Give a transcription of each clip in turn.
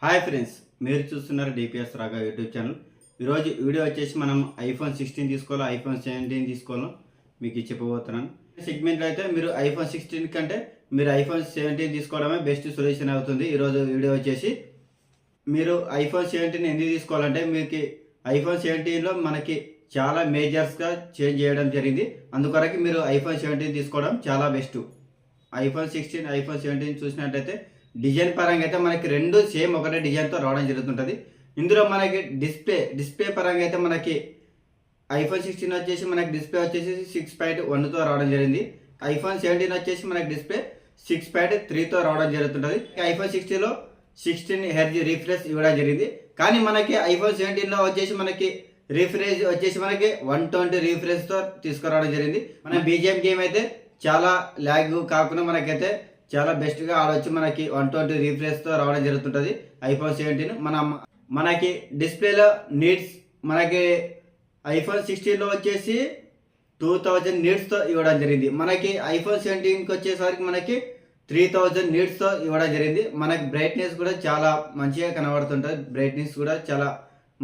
Hi friends, మీరు చూస్తున్నారు DPS రాగా యూట్యూబ్ ఛానల్. ఈరోజు వీడియో వచ్చేసి మనం ఐఫోన్ 16 తీసుకోవాలో ఐఫోన్ 17 తీసుకోవాలో మీకు చెప్పబోతున్నాను. సెగ్మెంట్లో అయితే మీరు ఐఫోన్ 16 కంటే మీరు ఐఫోన్ 17 తీసుకోవడమే బెస్ట్ సొల్యూషన్ అవుతుంది. ఈరోజు వీడియో వచ్చేసి మీరు ఐఫోన్ 17 ఎందుకు తీసుకోవాలంటే మీకు ఐఫోన్ 17లో మనకి చాలా మేజర్స్గా చేంజ్ చేయడం జరిగింది. అందుకొరకు మీరు ఐఫోన్ 17 తీసుకోవడం చాలా బెస్ట్. ఐఫోన్ 16 ఐఫోన్ 17 చూసినట్టయితే డిజైన్ పరంగా అయితే మనకి రెండు సేమ్ ఒకటే డిజైన్తో రావడం జరుగుతుంటుంది. ఇందులో మనకి డిస్ప్లే పరంగా అయితే మనకి ఐఫోన్ 16 వచ్చేసి మనకి డిస్ప్లే వచ్చేసి 6.1తో రావడం జరిగింది. ఐఫోన్ 17 వచ్చేసి మనకి డిస్ప్లే 6.3తో రావడం జరుగుతుంటుంది. ఐఫోన్ 16లో 16 హెర్జ్ రిఫ్రెష్ ఇవ్వడం జరిగింది. కానీ మనకి ఐఫోన్ 17లో వచ్చేసి మనకి రిఫ్రెష్ వచ్చేసి మనకి 120 రిఫ్రెష్తో తీసుకురావడం జరిగింది. మన బీజిఎం గేమ్ అయితే చాలా ల్యాగ్ కాకుండా మనకైతే చాలా బెస్ట్గా ఆడవచ్చు. మనకి 120 రిఫ్రెష్తో రావడం జరుగుతుంటుంది ఐఫోన్ 17. మనకి డిస్ప్లేలో నీడ్స్ మనకి ఐఫోన్ 16లో వచ్చేసి 2000 నీడ్స్తో ఇవ్వడం జరిగింది. మనకి ఐఫోన్ 17కి వచ్చేసరికి మనకి 3000 నీడ్స్తో ఇవ్వడం జరిగింది. మనకి బ్రైట్నెస్ కూడా చాలా మంచిగా కనబడుతుంటుంది. బ్రైట్నెస్ కూడా చాలా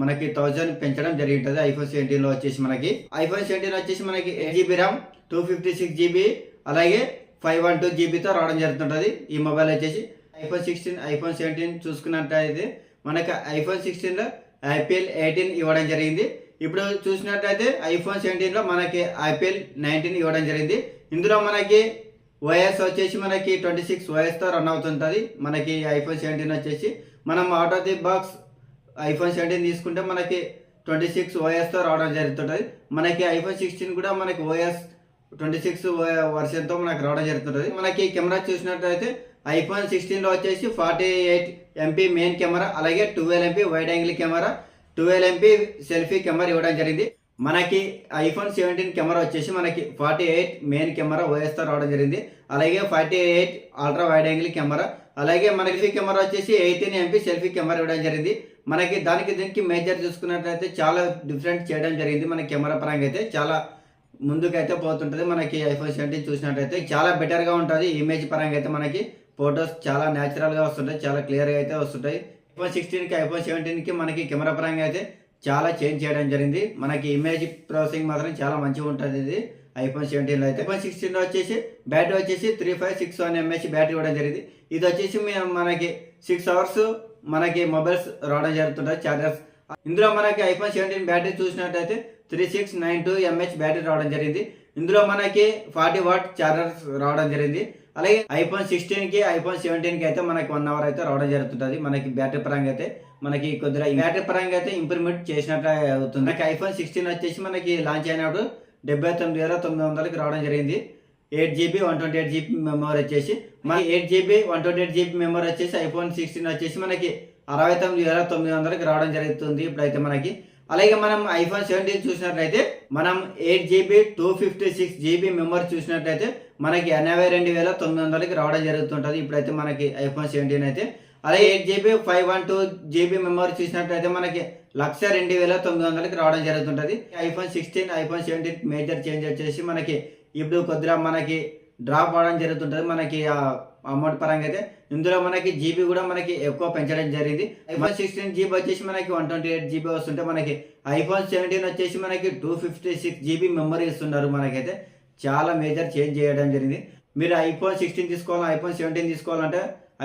మనకి 1000 పెంచడం జరుగుతుంది. ఐఫోన్ 17లో వచ్చేసి మనకి ఐఫోన్ 17 వచ్చేసి మనకి 8GB ర్యామ్, 256 GB అలాగే 512 GBతో రావడం జరుగుతుంటుంది. ఈ మొబైల్ వచ్చేసి ఐఫోన్ 16 ఐఫోన్ 17 చూసుకున్నట్టయితే మనకి ఐఫోన్ 16లో IPL 18 ఇవ్వడం జరిగింది. ఇప్పుడు చూసినట్టయితే ఐఫోన్ 17లో మనకి IPL 19 ఇవ్వడం జరిగింది. ఇందులో మనకి OS వచ్చేసి మనకి 26 OSతో రన్ అవుతుంటుంది. మనకి ఐఫోన్ 17 వచ్చేసి మనం out of the box iPhone 17 తీసుకుంటే మనకి 26 OSతో రావడం జరుగుతుంటుంది. మనకి ఐఫోన్ 16 కూడా మనకి OS 26 వర్షన్తో మనకు రావడం జరుగుతుంటుంది. మనకి కెమెరా చూసినట్లయితే ఐఫోన్ 16లో వచ్చేసి 48 MP మెయిన్ కెమెరా అలాగే 12 MP wide angle camera, 12 MP selfie camera ఇవ్వడం జరిగింది. మనకి ఐఫోన్ 17 కెమెరా వచ్చేసి మనకి 48 మెయిన్ కెమెరా OSతో రావడం జరిగింది. అలాగే 48 అల్ట్రా వైడ్ యాంగిల్ కెమెరా అలాగే మనకి సెల్ఫీ కెమెరా వచ్చేసి 18 MP సెల్ఫీ కెమెరా ఇవ్వడం జరిగింది. మనకి దీనికి మేజర్ చూసుకున్నట్లయితే చాలా డిఫరెంట్ చేయడం జరిగింది. మన కెమెరా పరంగా అయితే చాలా ముందుకైతే పోతుంటుంది. మనకి ఐఫోన్ 17 చూసినట్టయితే చాలా బెటర్గా ఉంటుంది. ఇమేజ్ పరంగా అయితే మనకి ఫొటోస్ చాలా న్యాచురల్గా వస్తుంటాయి, చాలా క్లియర్గా అయితే వస్తుంటాయి. ఐఫోన్ 16కి ఐఫోన్ 17కి మనకి కెమెరా పరంగా అయితే చాలా చేంజ్ చేయడం జరిగింది. మనకి ఇమేజ్ ప్రాసెసింగ్ మాత్రం చాలా మంచిగా ఉంటుంది ఇది ఐఫోన్ 17లో అయితే. ఐఫోన్ 16లో వచ్చేసి బ్యాటరీ వచ్చేసి 3561 mAh బ్యాటరీ ఇవ్వడం జరిగింది. ఇది వచ్చేసి మనకి 6 అవర్స్ మనకి మొబైల్స్ రావడం జరుగుతుంటుంది చార్జర్స్. ఇందులో మనకి ఐఫోన్ 17 బ్యాటరీ చూసినట్టయితే 3692 mAh బ్యాటరీ రావడం జరిగింది. ఇందులో మనకి 40 వాట్ చార్జర్స్ రావడం జరిగింది. అలాగే ఐఫోన్ 16కి ఐఫోన్ 17కి అయితే మనకి 1 అవర్ అయితే రావడం జరుగుతుంటుంది. మనకి బ్యాటరీ పరంగా అయితే మనకి కొద్దిగా బ్యాటరీ పరంగా అయితే ఇంప్రూవ్మెంట్ చేసినట్టు అవుతుంది. మనకి ఐఫోన్ 16 వచ్చేసి మనకి లాంచ్ అయినప్పుడు 79,900కి రావడం జరిగింది. 8GB 128GB మెమరీ వచ్చేసి మనకి 8GB 128GB మెమరీ వచ్చేసి ఐఫోన్ 16 వచ్చేసి మనకి 69,900కి రావడం జరుగుతుంది ఇప్పుడైతే మనకి. అలాగే మనం ఐఫోన్ 17 చూసినట్లయితే మనం 8GB 256GB మెమరీ చూసినట్లయితే మనకి 82,900కి రావడం జరుగుతుంటుంది ఇప్పుడైతే మనకి ఐఫోన్ 17 అయితే. అలాగే 8GB 512GB మెమరీ చూసినట్లయితే మనకి 1,02,900కి రావడం జరుగుతుంటుంది. ఐఫోన్ 16 ఐఫోన్ 17 మేజర్ చేంజ్ వచ్చేసి మనకి ఇప్పుడు కొద్దిగా మనకి డ్రాప్ అవడం జరుగుతుంటుంది మనకి అమౌంట్ పరంగా అయితే. ఇందులో మనకి జీబీ కూడా మనకి ఎక్కువ పెంచడం జరిగింది. ఐఫోన్ 16 GB వచ్చేసి మనకి 128 GB వస్తుంటే మనకి ఐఫోన్ 17 వచ్చేసి మనకి 256 GB మెమరీ ఇస్తున్నారు. మనకైతే చాలా మేజర్ చేంజ్ చేయడం జరిగింది. మీరు ఐఫోన్ 16 తీసుకోవాలి ఐఫోన్ 17 తీసుకోవాలంటే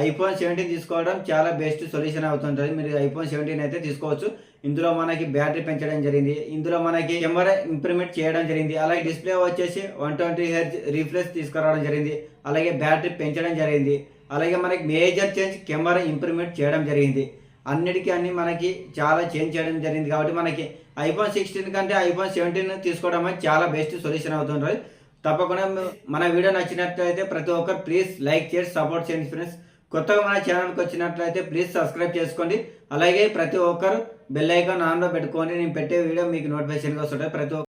ఐఫోన్ 17 తీసుకోవడం చాలా బెస్ట్ సొల్యూషన్ అవుతుంటుంది. మీరు ఐఫోన్ 17 అయితే తీసుకోవచ్చు. ఇందులో మనకి బ్యాటరీ పెంచడం జరిగింది. ఇందులో మనకి కెమెరా ఇంప్రూవ్మెంట్ చేయడం జరిగింది. అలాగే డిస్ప్లే వచ్చేసి 120 హెర్జ్ రిఫ్రెష్ తీసుకురావడం జరిగింది. అలాగే బ్యాటరీ పెంచడం జరిగింది. అలాగే మనకి మేజర్ చేంజ్ కెమెరా ఇంప్రూవ్మెంట్ చేయడం జరిగింది. అన్నిటికీ అన్ని మనకి చాలా చేంజ్ చేయడం జరిగింది. కాబట్టి మనకి ఐఫోన్ 16 కంటే ఐఫోన్ 17 తీసుకోవడం అనేది చాలా బెస్ట్ సొల్యూషన్ అవుతుంటుంది. తప్పకుండా మన వీడియో నచ్చినట్లయితే ప్రతి ఒక్కరు ప్లీజ్ లైక్ చేసి సపోర్ట్ చేయండి ఫ్రెండ్స్. కొత్తగా మన ఛానల్కి వచ్చినట్లయితే ప్లీజ్ సబ్స్క్రైబ్ చేసుకోండి. అలాగే ప్రతి ఒక్కరు బెల్ ఐకాన్ ఆన్లో పెట్టుకోండి. నేను పెట్టే వీడియో మీకు నోటిఫికేషన్గా వస్తుంటాయి.